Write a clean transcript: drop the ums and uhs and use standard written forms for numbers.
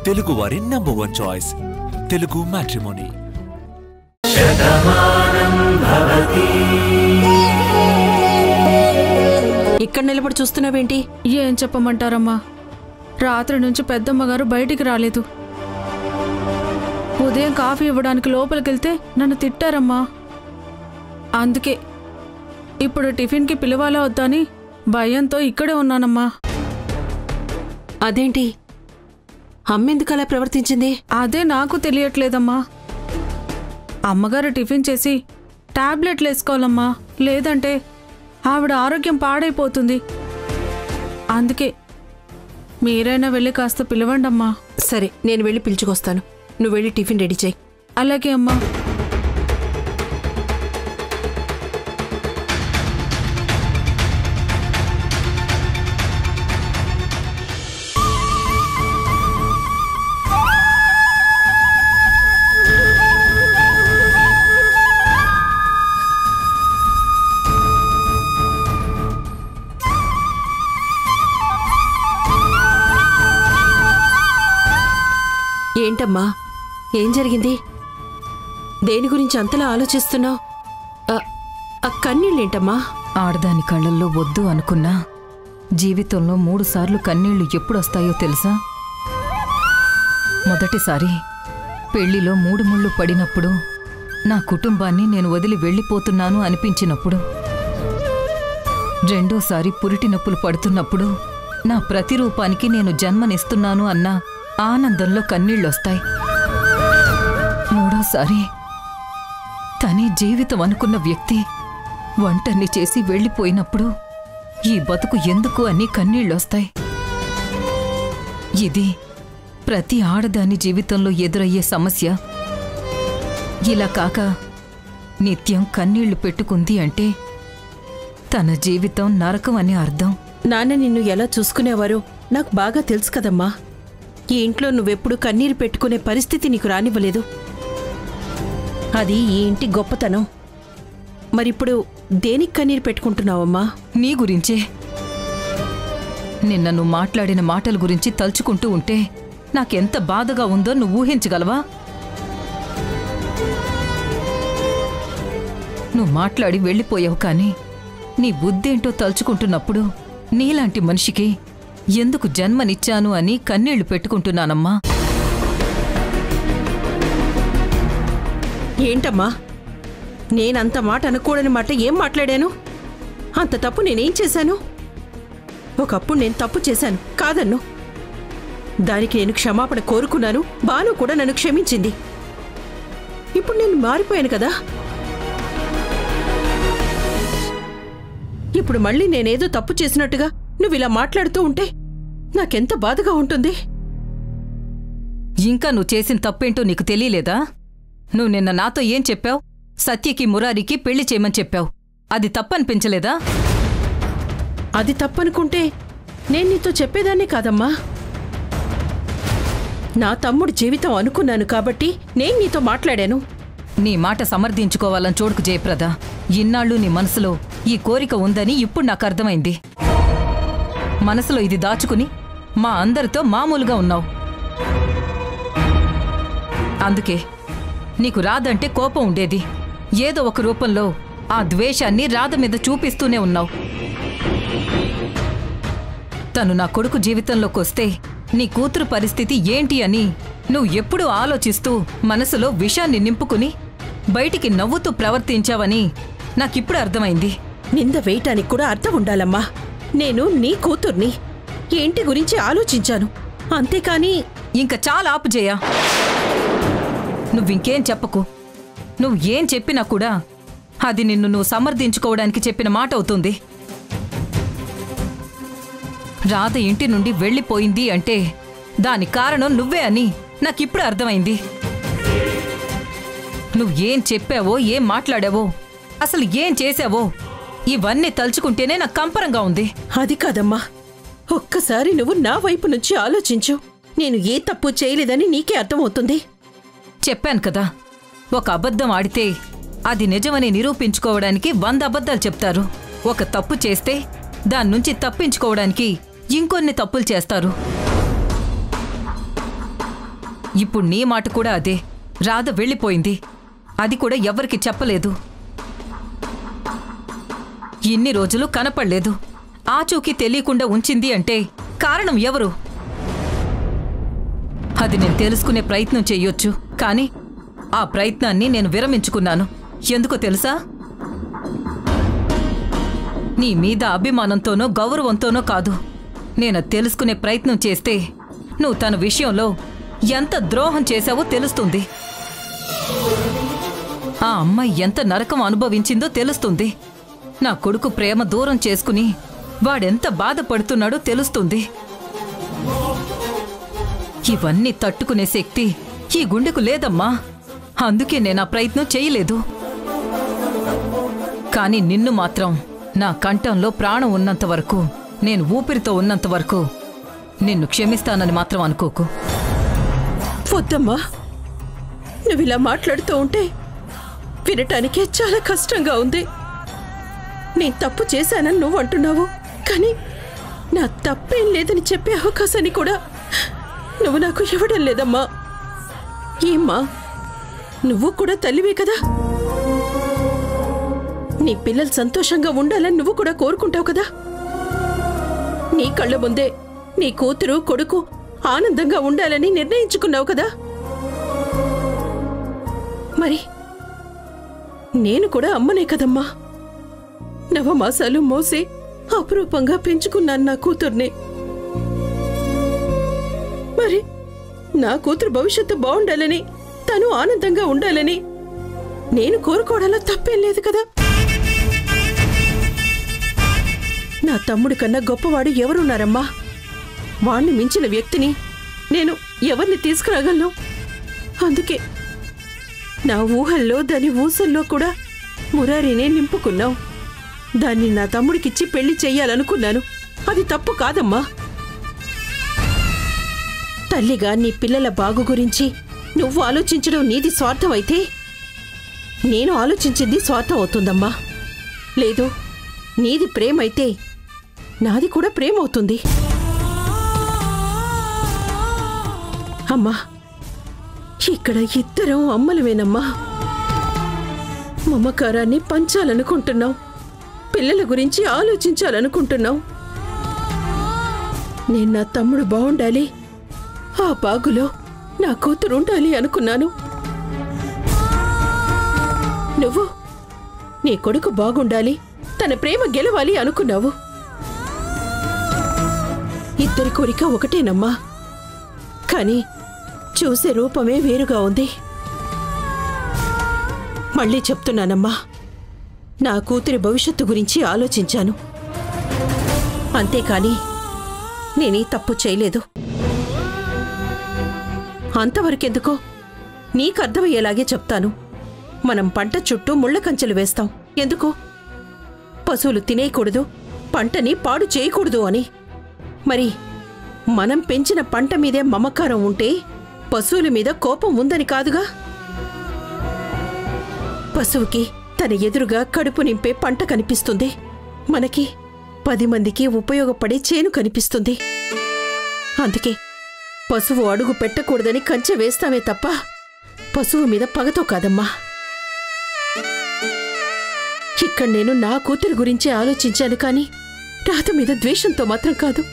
తెలుగు వారి number 1 choice Telugu matrimony. ఇక్కడ నిలబడి చూస్తున్నావేంటి? ఏం చెప్పమంటారమ్మా, రాత్రి నుంచి పెద్దమ్మగారు బయటికి రాలేదు. ఉదయం కాఫీ ఇవ్వడానికి లోపలికెళ్తే నన్ను తిట్టారమ్మా. అందుకే ఇప్పుడు టిఫిన్కి పిలవాలా వద్దని భయంతో ఇక్కడే ఉన్నానమ్మా. అదేంటి, అమ్మెందుకు అలా ప్రవర్తించింది? అదే నాకు తెలియట్లేదమ్మా. అమ్మగారు టిఫిన్ చేసి టాబ్లెట్లు వేసుకోవాలమ్మా, లేదంటే ఆవిడ ఆరోగ్యం పాడైపోతుంది. అందుకే మీరైనా వెళ్ళి కాస్త పిలవండమ్మా. సరే, నేను వెళ్ళి పిలుచుకొస్తాను. నువ్వు వెళ్ళి టిఫిన్ రెడీ చేయి. అలాగే అమ్మా. ఏంటమ్మా, ఏం జరిగింది? దేని గురించి అంతలా ఆలోచిస్తున్నావు? ఆ కన్నీళ్ళేంటమ్మా? ఆడదాని కళ్ళల్లో వద్దు అనుకున్నా జీవితంలో 3 సార్లు కన్నీళ్లు ఎప్పుడొస్తాయో తెలుసా? మొదటిసారి పెళ్లిలో 3 ముళ్ళు పడినప్పుడు, నా కుటుంబాన్ని నేను వదిలి వెళ్ళిపోతున్నాను అనిపించినప్పుడు, రెండోసారి పురిటి నొప్పులు పడుతున్నప్పుడు, నా ప్రతిరూపానికి నేను జన్మనిస్తున్నాను అన్న ఆనందంలో కన్నీళ్ళొస్తాయి. మూడోసారి తనే జీవితం అనుకున్న వ్యక్తి వంటని చేసి వెళ్ళిపోయినప్పుడు ఈ బతుకు ఎందుకు అని కన్నీళ్ళొస్తాయి. ఇది ప్రతి ఆడదాని జీవితంలో ఎదురయ్యే సమస్య. ఇలా కాక నిత్యం కన్నీళ్లు పెట్టుకుంది అంటే తన జీవితం నరకం అని అర్థం. నాన్న నిన్ను ఎలా చూసుకునేవారో నాకు బాగా తెలుసు కదమ్మా. ఈ ఇంట్లో నువ్వెప్పుడు కన్నీరు పెట్టుకునే పరిస్థితి నీకు రానివ్వలేదు. అది ఈ ఇంటి గొప్పతనం. మరిప్పుడు దేనికి కన్నీరు పెట్టుకుంటున్నావమ్మా? నీ గురించే. నిన్న నువ్వు మాట్లాడిన మాటల గురించి తలుచుకుంటూ ఉంటే నాకెంత బాధగా ఉందో నువ్వు ఊహించగలవా? నువ్వు మాట్లాడి వెళ్ళిపోయావు, కానీ నీ బుద్ధేంటో తలుచుకుంటున్నప్పుడు నీలాంటి మనిషికి ఎందుకు జన్మనిచ్చాను అని కన్నీళ్లు పెట్టుకుంటున్నానమ్మా. ఏంటమ్మా, నేనంత మాట అనకూడని మాట ఏం మాట్లాడాను? అంత తప్పు నేనేం చేశాను? ఒకప్పుడు నేను తప్పు చేశాను, కాదన్ను. దానికి నేను క్షమాపణ కోరుకున్నాను. బాను కూడా నన్ను క్షమించింది. ఇప్పుడు నేను మారిపోయాను కదా. ఇప్పుడు మళ్ళీ నేనేదో తప్పు చేసినట్టుగా నువ్విలా మాట్లాడుతూ ఉంటే నాకెంత బాధగా ఉంటుంది. ఇంకా నువ్వు చేసిన తప్పేంటో నీకు తెలియలేదా? నువ్వు నిన్న నాతో ఏం చెప్పావు? సత్యకి మురారికి పెళ్లి చేయమని చెప్పావు. అది తప్పనిపించలేదా? అది తప్పనుకుంటే నేను నీతో చెప్పేదాన్నే కాదమ్మా. నా తమ్ముడు జీవితం అనుకున్నాను కాబట్టి నేను నీతో మాట్లాడాను. నీ మాట సమర్థించుకోవాలని చూడకు జయప్రద. ఇన్నాళ్ళు నీ మనసులో ఈ కోరిక ఉందని ఇప్పుడు నాకు అర్థమైంది. మనసులో ఇది దాచుకుని మా అందరితో మామూలుగా ఉన్నావు. అందుకే నీకు రాదంటే కోపం ఉండేది. ఏదో ఒక రూపంలో ఆ ద్వేషాన్ని రాధ మీద చూపిస్తూనే ఉన్నావు. తను నా కొడుకు జీవితంలోకొస్తే నీ కూతురు పరిస్థితి ఏంటి అని నువ్వు ఎప్పుడూ ఆలోచిస్తూ మనసులో విషాన్ని నింపుకుని బయటికి నవ్వుతూ ప్రవర్తించావని నాకిప్పుడు అర్థమైంది. నింద వేయటానికి కూడా అర్థం ఉండాలమ్మా. నేను నీ కూతుర్ని, ఈ ఇంటి గురించి ఆలోచించాను, అంతేకాని. ఇంక చాలా ఆపుజేయా. నువ్వింకేం చెప్పకు. నువ్వు ఏం చెప్పినా కూడా అది నిన్ను నువ్వు సమర్థించుకోవడానికి చెప్పిన మాట అవుతుంది. రాధ ఇంటి నుండి వెళ్ళిపోయింది అంటే దాని కారణం నువ్వే అని నాకిప్పుడు అర్థమైంది. నువ్వేం చెప్పావో, ఏం మాట్లాడావో, అసలు ఏం చేశావో ఇవన్నీ తలుచుకుంటేనే నాకు కంపరంగా ఉంది. అది కాదమ్మా, ఒక్కసారి నువ్వు నా వైపు నుంచి ఆలోచించు. నేను ఏ తప్పు చేయలేదని నీకే అర్థమవుతుంది. చెప్పాను కదా, ఒక అబద్ధం ఆడితే అది నిజమని నిరూపించుకోవడానికి 100 అబద్ధాలు చెప్తారు. ఒక తప్పు చేస్తే దాన్నుంచి తప్పించుకోవడానికి ఇంకొన్ని తప్పులు చేస్తారు. ఇప్పుడు నీ మాట కూడా అదే. రాధ వెళ్ళిపోయింది, అది కూడా ఎవరికి చెప్పలేదు. ఇన్ని రోజులు కనపడలేదు, ఆచూకీ తెలియకుండా ఉంచింది అంటే కారణం ఎవరు? అది నేను తెలుసుకునే ప్రయత్నం చెయ్యొచ్చు, కానీ ఆ ప్రయత్నాన్ని నేను విరమించుకున్నాను. ఎందుకో తెలుసా? నీ మీద అభిమానంతోనో గౌరవంతోనో కాదు. నేను తెలుసుకునే ప్రయత్నం చేస్తే నువ్వు తన విషయంలో ఎంత ద్రోహం చేశావో తెలుస్తుంది. ఆ అమ్మాయి ఎంత నరకం అనుభవించిందో తెలుస్తుంది. నా కొడుకు ప్రేమ దూరం చేసుకుని వాడెంత బాధపడుతున్నాడో తెలుస్తుంది. ఇవన్నీ తట్టుకునే శక్తి ఈ గుండెకు లేదమ్మా. అందుకే నేను ఆ ప్రయత్నం చేయలేదు. కానీ నిన్ను మాత్రం నా కంఠంలో ప్రాణం ఉన్నంత వరకు, నేను ఊపిరితో ఉన్నంత వరకు నిన్ను క్షమిస్తానని మాత్రం అనుకోకు. వద్దమ్మా, నువ్విలా మాట్లాడుతూ ఉంటే వినటానికే చాలా కష్టంగా ఉంది. నేను తప్పు చేశానని నువ్వు అంటున్నావు, కానీ నా తప్పేం లేదని చెప్పే అవకాశాన్ని కూడా నువ్వు నాకు ఇవ్వడం లేదమ్మా. ఏమ్మా, నువ్వు కూడా తల్లివే కదా. నీ పిల్లలు సంతోషంగా ఉండాలని నువ్వు కూడా కోరుకుంటావు కదా. నీ కళ్ళ ముందే నీ కూతురు కొడుకు ఆనందంగా ఉండాలని నిర్ణయించుకున్నావు కదా. మరి నేను కూడా అమ్మనే కదమ్మా. నవమాసాలు మోసి అపురూపంగా పెంచుకున్నాను నా కూతుర్ని. మరి నా కూతురు భవిష్యత్తు బాగుండాలని, తను ఆనందంగా ఉండాలని నేను కోరుకోవడంలో తప్పేం లేదు కదా. నా తమ్ముడి కన్నా గొప్పవాడు ఎవరున్నారమ్మా? వాణ్ణి మించిన వ్యక్తిని నేను ఎవరిని తీసుకురాగలను? అందుకే నా ఊహల్లో, దాని ఊసల్లో కూడా మురారినే నింపుకున్నావు. దాన్ని నా తమ్ముడికిచ్చి పెళ్లి చెయ్యాలనుకున్నాను. అది తప్పు కాదమ్మా. తల్లిగా నీ పిల్లల బాగు గురించి నువ్వు ఆలోచించడం నీది స్వార్థం అయితే, నేను ఆలోచించింది స్వార్థం అవుతుందమ్మా. లేదు, నీది ప్రేమైతే నాది కూడా ప్రేమ అవుతుంది. అమ్మా, ఇక్కడ ఇద్దరం అమ్మలమేనమ్మా. మమకారాన్ని పంచాలనుకుంటున్నాం, పిల్లల గురించి ఆలోచించాలనుకుంటున్నాం. నేను నా తమ్ముడు బాగుండాలి, ఆ బాగులో నా కూతురు ఉండాలి అనుకున్నాను. నువ్వు నీ కొడుకు బాగుండాలి, తన ప్రేమ గెలవాలి అనుకున్నావు. ఇద్దరి కోరిక ఒకటేనమ్మా, కానీ చూసే రూపమే వేరుగా ఉంది. మళ్ళీ చెప్తున్నానమ్మా, నా కూతురి భవిష్యత్తు గురించి ఆలోచించాను, అంతేకాని నేనీ తప్పు చేయలేదు. అంతవరకెందుకో నీకు అర్థమయ్యేలాగే చెప్తాను. మనం పంట చుట్టూ ముళ్ళ కంచెలు వేస్తాం. ఎందుకు? పశువులు తినేయకూడదు, పంటని పాడు చేయకూడదు అని. మరి మనం పెంచిన పంట మీదే మమకారం ఉంటే పశువుల మీద కోపం ఉందని కాదుగా. పశువుకి తన ఎదురుగా కడుపు నింపే పంట కనిపిస్తుంది, మనకి 10 మందికి ఉపయోగపడే చేను కనిపిస్తుంది. అందుకే పశువు అడుగు పెట్టకూడదని కంచె వేస్తామే తప్ప పశువు మీద పగతో కాదమ్మా. ఇక్కడ నేను నా కూతురి గురించి ఆలోచించాను, కానీ రాత మీద ద్వేషంతో మాత్రం కాదు.